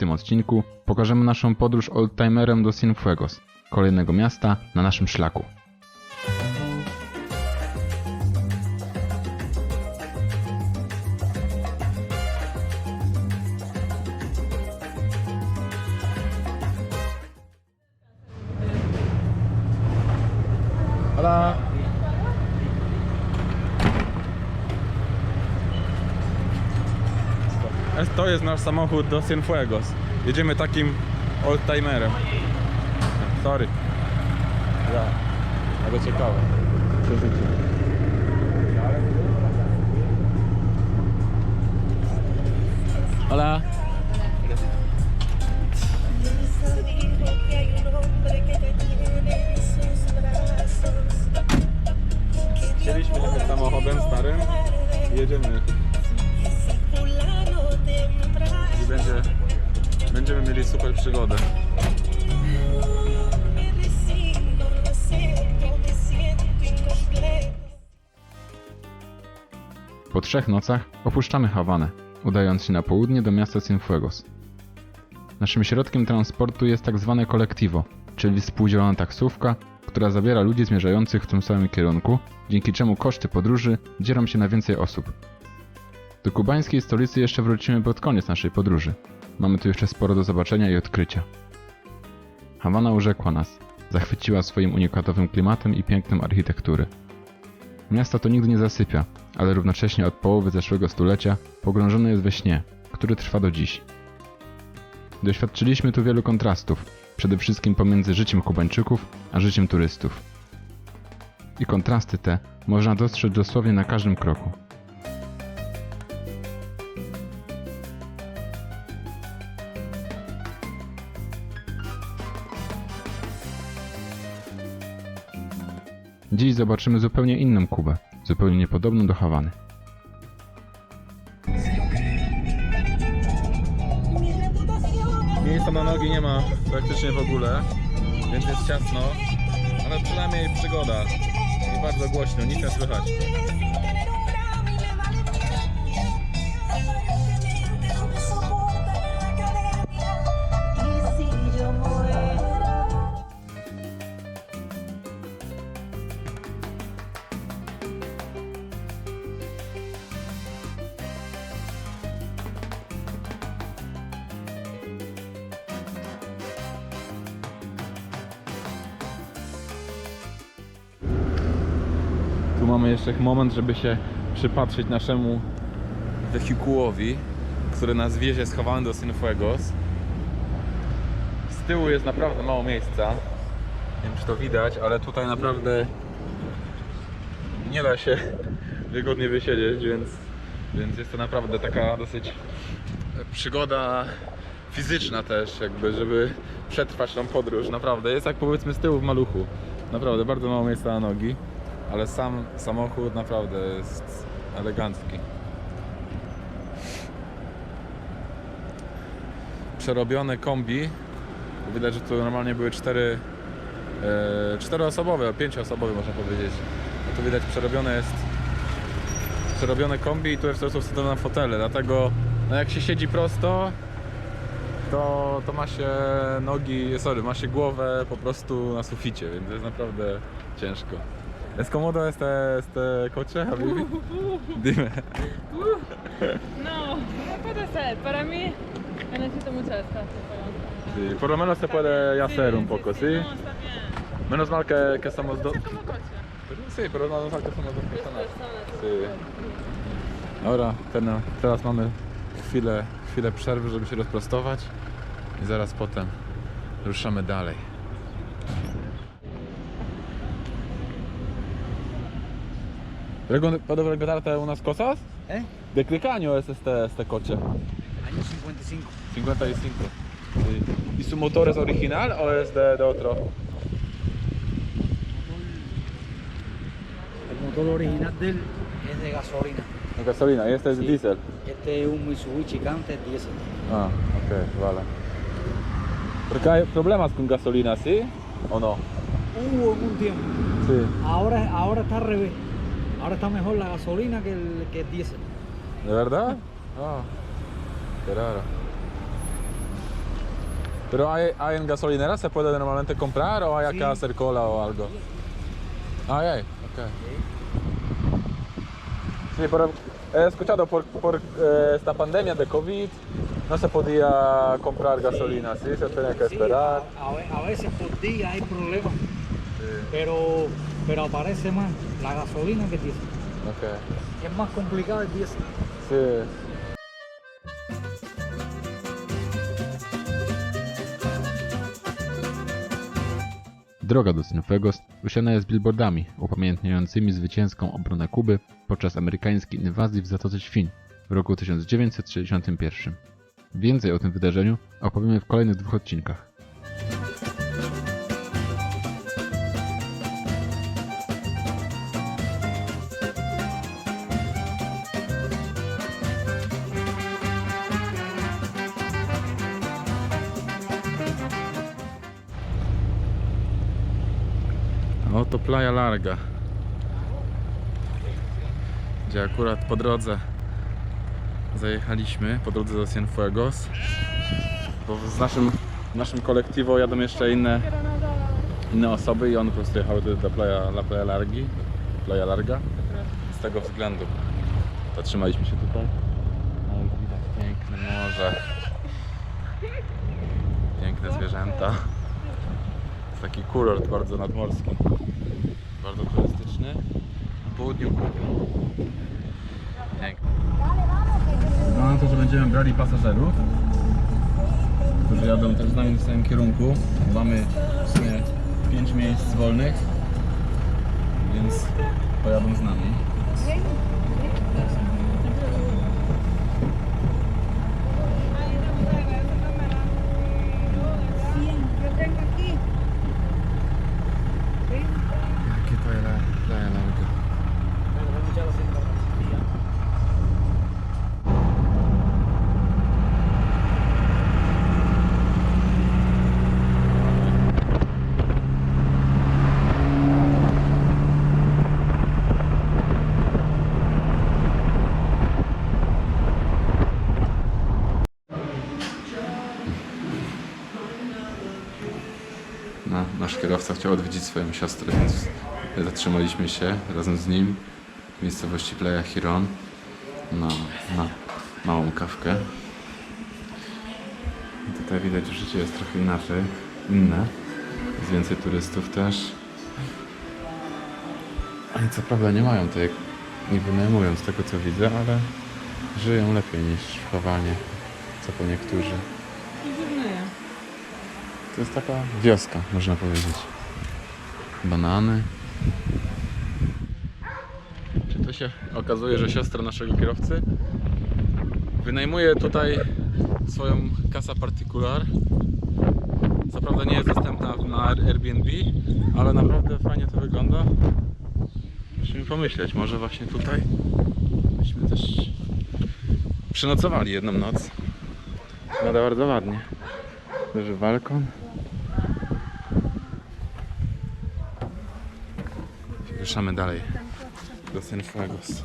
tym odcinku pokażemy naszą podróż oldtimerem do Cienfuegos, kolejnego miasta na naszym szlaku. Hola. To jest nasz samochód do Cienfuegos. Jedziemy takim oldtimerem. Sorry. Ja. Ale ciekawe. Hola. Chcieliśmy jechać samochodem starym i jedziemy. I będziemy mieli super przygodę. Po 3 nocach opuszczamy Hawanę, udając się na południe do miasta Cienfuegos. Naszym środkiem transportu jest tak zwane kolektivo, czyli współdzielona taksówka, która zabiera ludzi zmierzających w tym samym kierunku, dzięki czemu koszty podróży dzielą się na więcej osób. Do kubańskiej stolicy jeszcze wrócimy pod koniec naszej podróży. Mamy tu jeszcze sporo do zobaczenia i odkrycia. Hawana urzekła nas, zachwyciła swoim unikatowym klimatem i pięknem architektury. Miasto to nigdy nie zasypia, ale równocześnie od połowy zeszłego stulecia pogrążone jest we śnie, który trwa do dziś. Doświadczyliśmy tu wielu kontrastów, przede wszystkim pomiędzy życiem Kubańczyków a życiem turystów. I kontrasty te można dostrzec dosłownie na każdym kroku. Dziś zobaczymy zupełnie inną Kubę, zupełnie niepodobną do Hawany. Miejsca na nogi nie ma praktycznie w ogóle, więc jest ciasno, ale przynajmniej przygoda i bardzo głośno, nic nie słychać. Tu mamy jeszcze moment, żeby się przypatrzeć naszemu wehikułowi, który nas wiezie z Hawany do Cienfuegos. Z tyłu jest naprawdę mało miejsca. Nie wiem, czy to widać, ale tutaj naprawdę nie da się wygodnie wysiedzieć, więc jest to naprawdę taka dosyć przygoda fizyczna też, jakby, żeby przetrwać tą podróż. Naprawdę jest jak powiedzmy z tyłu w maluchu. Naprawdę bardzo mało miejsca na nogi. Ale sam samochód naprawdę jest elegancki. Przerobione kombi. Widać, że tu normalnie były 4-osobowe, 5-osobowe można powiedzieć. A tu widać przerobione kombi i tu jest są wsadzone fotele. Dlatego no jak się siedzi prosto, to ma się ma się głowę po prostu na suficie, więc jest naprawdę ciężko. ¿Es cómodo este coche, Habibi? Dime. No, no puede ser. Para mí, necesito mucho espacio. Sí, por lo menos se puede hacer un poco, ¿sí? No, está bien. Menos mal que somos dos. Como coche. Sí, pero menos mal que somos dos personas. Personas. Sí. Dobra, teraz mamy chwilę przerwy, żeby się rozprostować i zaraz potem ruszamy dalej. ¿Puedo regalarte unas cosas? ¿Eh? ¿De qué año es este coche? Año 55. 55. Sí. ¿Y su motor es original o es de otro? El motor original de él es de gasolina. De gasolina, y este es Sí. diésel. Este es un Mitsubishi Canter diésel. Ah, ok, vale. Porque hay problemas con gasolina, ¿sí? ¿O no? Hubo en un tiempo. Sí. Ahora está al revés. Ahora está mejor la gasolina que el diésel. ¿De verdad? Ah, qué raro. Pero hay en gasolinera se puede normalmente comprar o hay acá Sí. hacer cola o algo. Hay, ok. Sí, pero he escuchado por esta pandemia de COVID no se podía comprar gasolina, sí, se tenía que Sí, esperar. a veces por día hay problemas, Sí, pero aparece más la gasolina que el diésel. ok. Es más complicado el diésel. Sí. Droga do Cienfuegos usiana jest billboardami upamiętniającymi zwycięską obronę Kuby podczas amerykańskiej inwazji w Zatoce Świń w roku 1961. Więcej o tym wydarzeniu opowiemy w kolejnych 2 odcinkach. Oto Playa Larga, gdzie akurat po drodze zajechaliśmy, po drodze do Cienfuegos, bo w naszym kolektywo jadą jeszcze inne osoby i one po prostu jechały do Playa Larga z tego względu zatrzymaliśmy się tutaj. No, widać piękne morze, piękne zwierzęta. Jest taki kurort bardzo nadmorski, bardzo turystyczny na południu Kuby. Piękny. Wygląda na to, że będziemy brali pasażerów, którzy jadą też z nami w samym kierunku. Mamy w sumie 5 miejsc wolnych, więc pojadą z nami. Jakie Playa Larga. No, nasz kierowca chciał odwiedzić swoją siostrę, więc zatrzymaliśmy się razem z nim w miejscowości Playa Girón na małą kawkę. I tutaj widać, że życie jest trochę inaczej, inne. Jest więcej turystów też. Oni co prawda nie mają tej, nie wynajmują z tego co widzę, ale żyją lepiej niż w Hawanie, co po niektórzy. To jest taka wioska, można powiedzieć. Banany. Czy to się okazuje, że siostra naszego kierowcy wynajmuje tutaj swoją casa particular. Co prawda nie jest dostępna na Airbnb, ale naprawdę fajnie to wygląda. Musimy pomyśleć, może właśnie tutaj byśmy też przenocowali jedną noc. Wygląda bardzo ładnie. Duży balkon. Ruszamy dalej do Cienfuegos.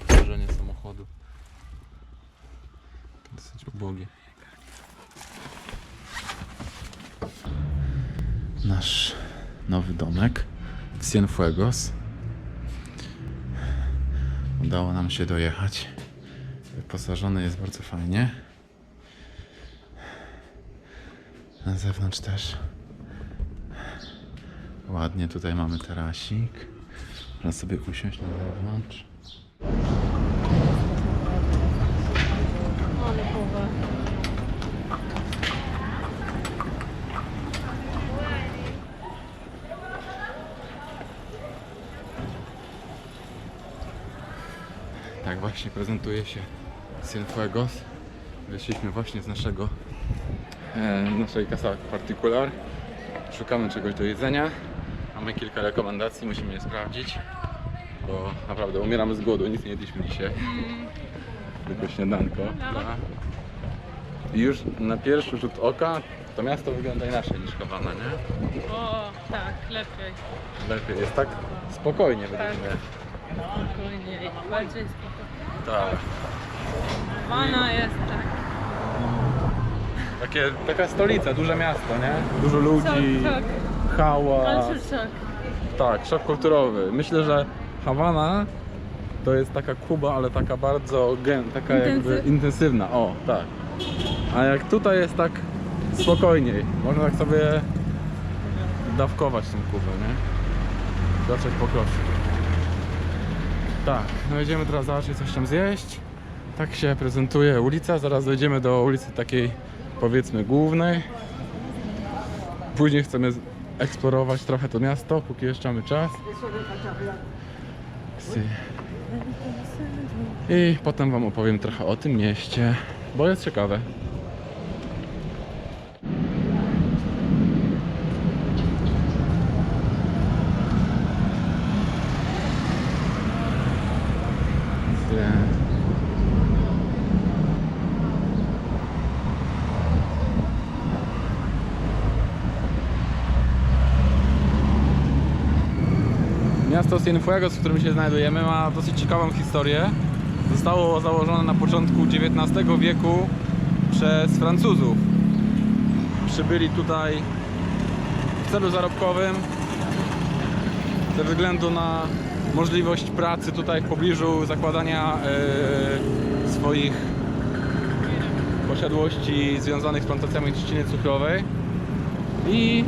Wyposażenie samochodu. Dosyć ubogie. Nasz nowy domek w Cienfuegos. Udało nam się dojechać. Wyposażony jest bardzo fajnie. Na zewnątrz też ładnie. Tutaj mamy tarasik. Można sobie usiąść na zewnątrz. Ale powa. Tak właśnie prezentuje się Cienfuegos. Wyszliśmy właśnie z naszej casa particular. Szukamy czegoś do jedzenia. Mamy kilka rekomendacji, musimy je sprawdzić. Bo naprawdę umieramy z głodu, nic nie jedliśmy dzisiaj. Tylko śniadanko. I już na pierwszy rzut oka To miasto wygląda inaczej niż Hawana, nie? O, tak, lepiej. Lepiej, jest tak spokojnie według Tak. mnie. Spokojniej, bardziej spokojnie. Tak. Hawana jest tak. Taka stolica, duże miasto, nie? Dużo ludzi, Szok, hałas. culture shock. Tak, szok kulturowy. Myślę, że Hawana to jest taka Kuba, ale taka bardzo taka jakby intensywna. O, tak. A jak tutaj jest tak spokojniej, można tak sobie dawkować tą Kubę, nie? Zacząć po kroku. Tak, no idziemy teraz zobaczyć coś tam zjeść. Tak się prezentuje ulica, zaraz dojdziemy do ulicy takiej, powiedzmy, głównej. Później chcemy eksplorować trochę to miasto, póki jeszcze mamy czas. I potem wam opowiem trochę o tym mieście, bo jest ciekawe. Miasto Cienfuegos, w którym się znajdujemy, ma dosyć ciekawą historię. Zostało założone na początku XIX wieku przez Francuzów. Przybyli tutaj w celu zarobkowym ze względu na możliwość pracy tutaj w pobliżu, zakładania swoich posiadłości związanych z plantacjami trzciny cukrowej i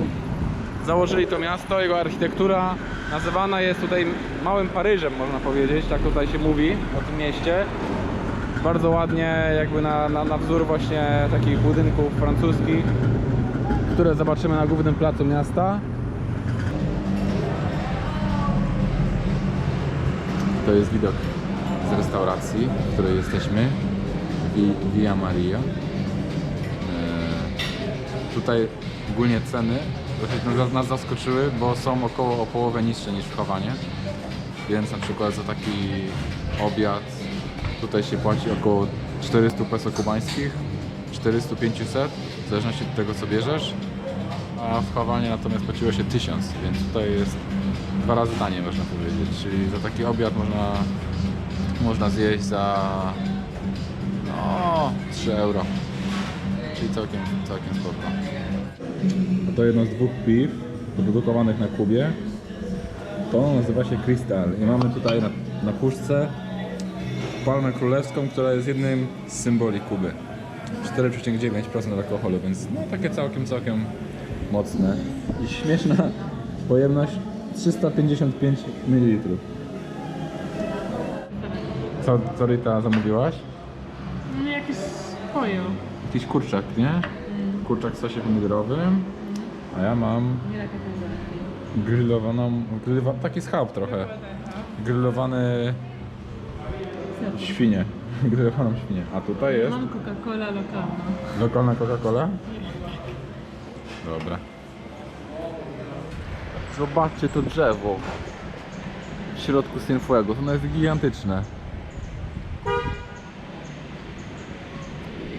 założyli to miasto. Jego architektura nazywana jest tutaj małym Paryżem, można powiedzieć, tak tutaj się mówi o tym mieście. Bardzo ładnie, jakby na wzór właśnie takich budynków francuskich, które zobaczymy na głównym placu miasta. To jest widok z restauracji, w której jesteśmy, Via Maria. Tutaj ogólnie ceny dosyć nas zaskoczyły, bo są około o połowę niższe niż w Hawanie. Więc na przykład za taki obiad tutaj się płaci około 400 peso kubańskich, 400-500, w zależności od tego co bierzesz. A w Hawanie natomiast płaciło się 1000, więc tutaj jest 2 razy taniej, można powiedzieć. Czyli za taki obiad można zjeść za 3 euro. Czyli całkiem spoko. To jedno z 2 piw produkowanych na Kubie. To nazywa się Cristal i mamy tutaj na puszce palmę królewską, która jest jednym z symboli Kuby. 4,9% alkoholu, więc no takie całkiem mocne. I śmieszna pojemność 355 ml. Co Rita zamówiłaś? No jakieś pojo. Jakiś kurczak, nie? Kurczak w sosie pomidorowym, a ja mam taki schab trochę, grillowany świnię, grillowaną świnię, a tutaj jest Mam Coca-Cola lokalna. lokalna Coca-Cola. Dobra. Zobaczcie to drzewo w środku Cienfuegos, ono jest gigantyczne.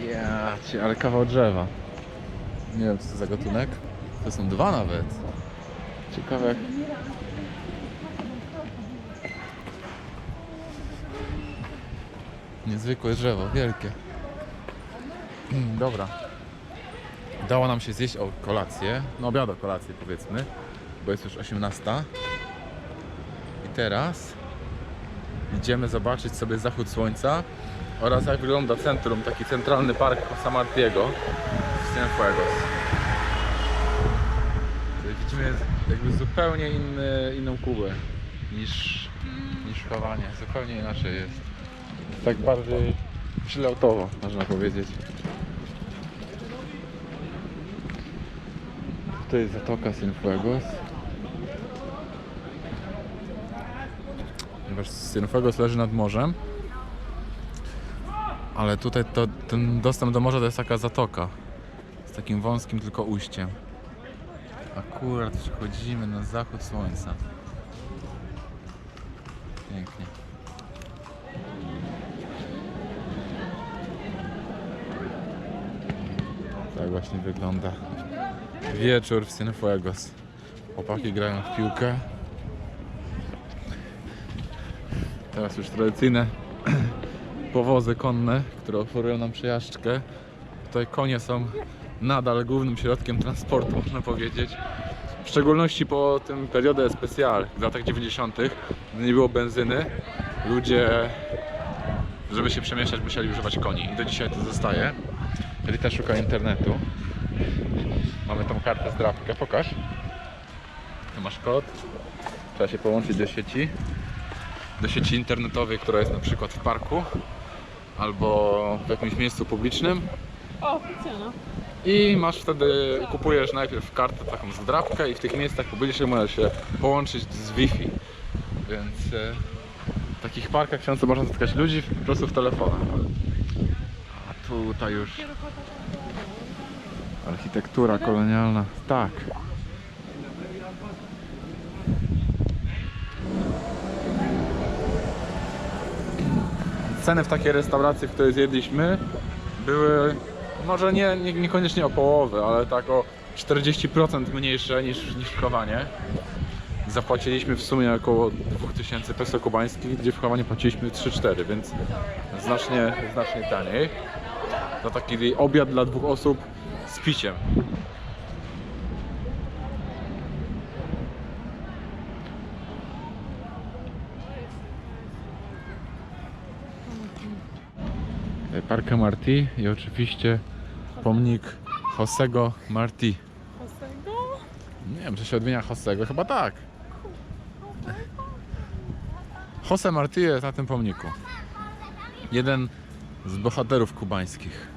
Jacie, ale kawał drzewa. Nie wiem co to za gatunek. To są 2 nawet. Ciekawe jak... Niezwykłe drzewo, wielkie. Dobra. Udało nam się zjeść kolację. No obiad, kolację powiedzmy. Bo jest już 18. I teraz idziemy zobaczyć sobie zachód słońca oraz jak wygląda centrum, taki centralny park San Martiego w Cienfuegos. Tutaj widzimy jakby zupełnie inną Kubę niż w Hawanie. Zupełnie inaczej jest. Tak bardziej chilloutowo, można powiedzieć. To jest zatoka Cienfuegos. Ponieważ Cienfuegos leży nad morzem, ale tutaj ten dostęp do morza to jest taka zatoka z takim wąskim tylko ujściem. Akurat przechodzimy na zachód słońca. Pięknie. Tak właśnie wygląda Wieczór w Cienfuegos. Chłopaki grają w piłkę. Teraz już tradycyjne powozy konne, które oferują nam przejażdżkę. Tutaj konie są nadal głównym środkiem transportu, można powiedzieć. W szczególności po tym periodzie especial w latach 90., gdy nie było benzyny, ludzie, żeby się przemieszczać, musieli używać koni. I do dzisiaj to zostaje. Rita szuka internetu. Mamy tą kartę zdrabkę, pokaż. Tu masz kod. Trzeba się połączyć do sieci internetowej, która jest na przykład w parku albo w jakimś miejscu publicznym. O, funkcjona. I masz wtedy, kupujesz najpierw kartę taką zdrabkę i w tych miejscach publicznych możesz się połączyć z Wi-Fi. Więc w takich parkach często można spotkać ludzi po prostu w telefonach. A tutaj już architektura kolonialna. Tak. Ceny w takiej restauracji, w której zjedliśmy, były może niekoniecznie o połowę, ale tak o 40% mniejsze niż w Hawanie. Zapłaciliśmy w sumie około 2000 peso kubańskich, gdzie w Hawanie płaciliśmy 3-4, więc znacznie taniej. Za taki obiad dla 2 osób z piciem. Parque Martí i oczywiście pomnik Josego Martí. Hosego? Nie wiem, czy się odmienia Josego, chyba tak. José Martí jest na tym pomniku. Jeden z bohaterów kubańskich,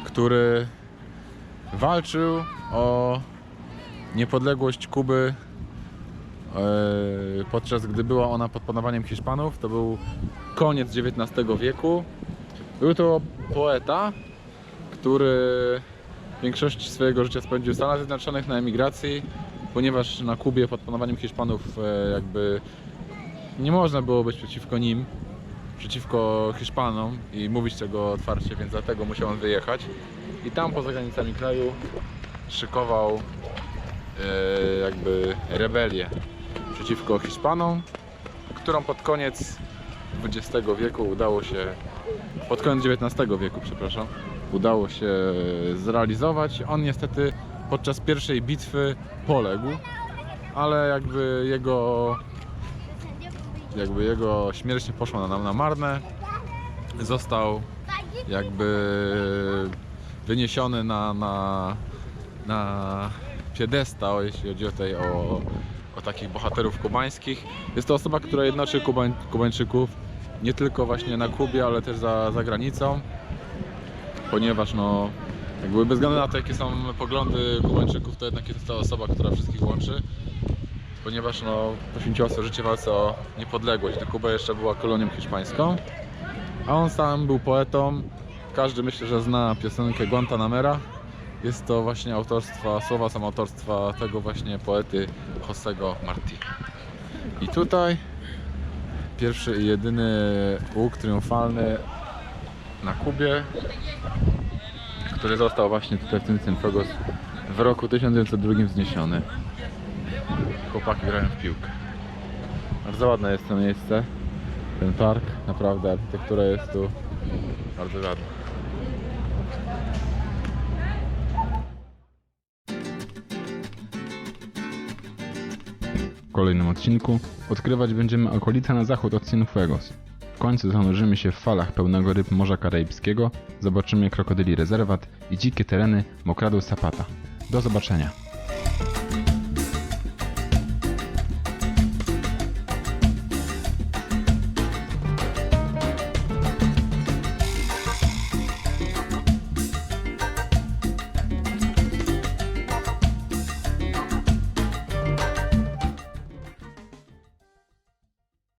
który walczył o niepodległość Kuby podczas gdy była ona pod panowaniem Hiszpanów. To był koniec XIX wieku. Był to poeta, który większość swojego życia spędził w Stanach Zjednoczonych na emigracji, ponieważ na Kubie pod panowaniem Hiszpanów jakby nie można było być przeciwko nim, przeciwko Hiszpanom i mówić tego otwarcie, więc dlatego musiał on wyjechać. I tam poza granicami kraju szykował jakby rebelię przeciwko Hiszpanom, którą pod koniec XX wieku udało się, pod koniec XIX wieku, przepraszam, udało się zrealizować. On niestety podczas pierwszej bitwy poległ, ale jego śmierć nie poszła na marne. Został jakby wyniesiony na piedestał, jeśli chodzi o takich bohaterów kubańskich. Jest to osoba, która jednoczy Kubańczyków nie tylko właśnie na Kubie, ale też za granicą, ponieważ no jakby bez względu na to, jakie są poglądy Kubańczyków, to jednak jest to osoba, która wszystkich łączy, ponieważ no poświęciła swoje życie walce o niepodległość, gdy Kuba jeszcze była kolonią hiszpańską, a on sam był poetą. Każdy, myślę, że zna piosenkę Guantanamera. Jest to właśnie słowa są autorstwa tego właśnie poety Josego Martí. I tutaj pierwszy i jedyny łuk triumfalny na Kubie, który został właśnie tutaj w tym Cienfuegos w roku 1902 wzniesiony. Chłopaki grają w piłkę. Bardzo ładne jest to miejsce, ten park, naprawdę architektura jest tu bardzo ładna. W kolejnym odcinku odkrywać będziemy okolice na zachód od Cienfuegos. W końcu zanurzymy się w falach pełnego ryb Morza Karaibskiego, zobaczymy krokodyli rezerwat i dzikie tereny Mokradu Zapata. Do zobaczenia!